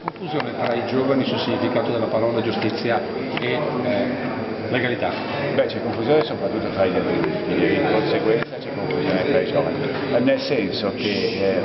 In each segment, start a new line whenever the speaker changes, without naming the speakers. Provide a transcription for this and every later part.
confusione tra i giovani sul significato della parola giustizia e legalità?
Beh, c'è confusione soprattutto tra gli adulti e di conseguenza c'è confusione tra i giovani, nel senso che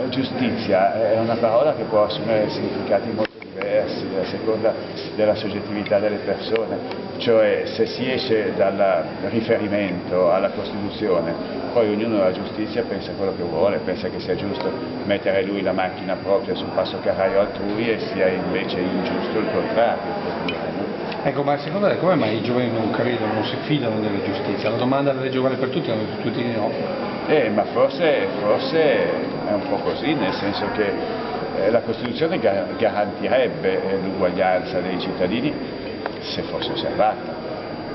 giustizia è una parola che può assumere significati molto diversi a seconda della soggettività delle persone, cioè se si esce dal riferimento alla Costituzione, poi ognuno alla giustizia pensa quello che vuole, pensa che sia giusto mettere lui la macchina propria sul passocarraio altrui e sia invece ingiusto il contrario.
Ecco, ma secondo lei come mai i giovani non credono, non si fidano della giustizia? La domanda è giovane per tutti, hanno detto tutti di no.
Ma forse è un po' così, nel senso che la Costituzione garantirebbe l'uguaglianza dei cittadini se fosse osservata,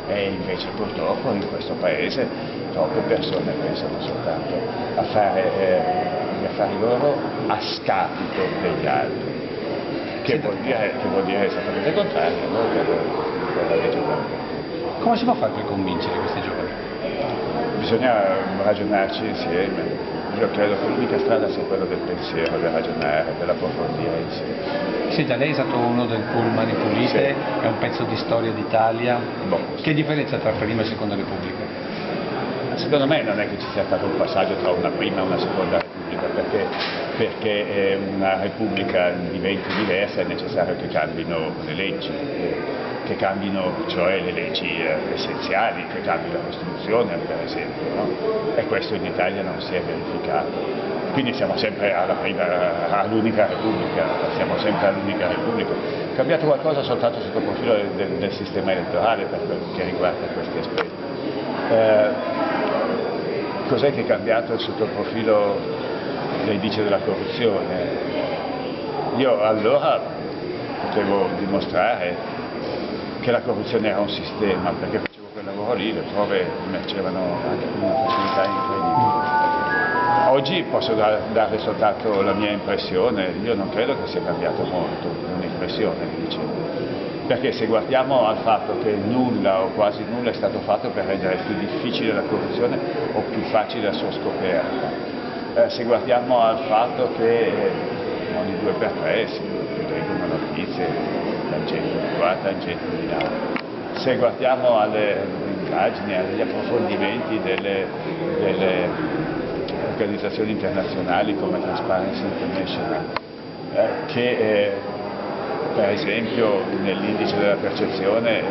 e invece purtroppo in questo Paese troppe persone pensano soltanto a fare gli affari loro a scapito degli altri, che vuol dire esattamente il contrario della legge uguale.
Come si può fare per convincere questi giovani?
Bisogna ragionarci insieme. Io credo che l'unica strada sia quella del pensiero, del ragionare, dell'approfondire insieme.
Senta, lei è stato uno del Pullman in Pulite,
Sì.
È un pezzo di storia d'Italia.
Sì.
Che differenza tra prima e seconda Repubblica?
Secondo me non è che ci sia stato un passaggio tra una prima e una seconda Repubblica, perché una Repubblica diventi diversa è necessario che cambino le leggi, che cambino cioè le leggi essenziali, che cambi la Costituzione per esempio, no? E questo in Italia non si è verificato. Quindi siamo sempre all'unica Repubblica, È cambiato qualcosa soltanto sotto il profilo del sistema elettorale per quel che riguarda questi aspetti. Cos'è che è cambiato sotto il profilo dell'indice della corruzione? Io allora potevo dimostrare che la corruzione era un sistema, perché facevo quel lavoro lì, le prove emergevano anche con una facilità incredibile. Oggi posso dare soltanto la mia impressione, io non credo che sia cambiato molto, un'impressione, perché se guardiamo al fatto che nulla o quasi nulla è stato fatto per rendere più difficile la corruzione o più facile la sua scoperta, se guardiamo al fatto che ogni 2 per 3 si leggono notizie tangenti di qua, tangenti di là, se guardiamo alle indagini, agli approfondimenti delle organizzazioni internazionali come Transparency International, che per esempio nell'indice della percezione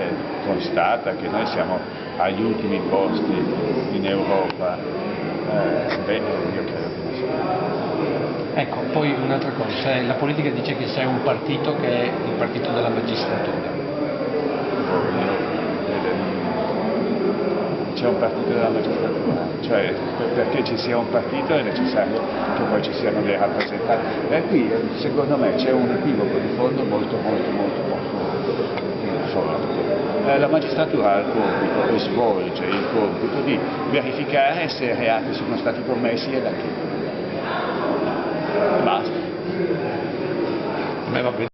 constata che noi siamo agli ultimi posti in Europa, io credo che non sia.
Ecco, poi un'altra cosa, la politica dice che c'è un partito che è il partito della magistratura.
C'è un partito della magistratura, cioè perché ci sia un partito è necessario che poi ci siano dei rappresentanti. E qui secondo me c'è un equivoco di fondo molto forte. La magistratura ha il compito e svolge il compito di verificare se reati sono stati commessi e da chi. Basta.
A me va bene.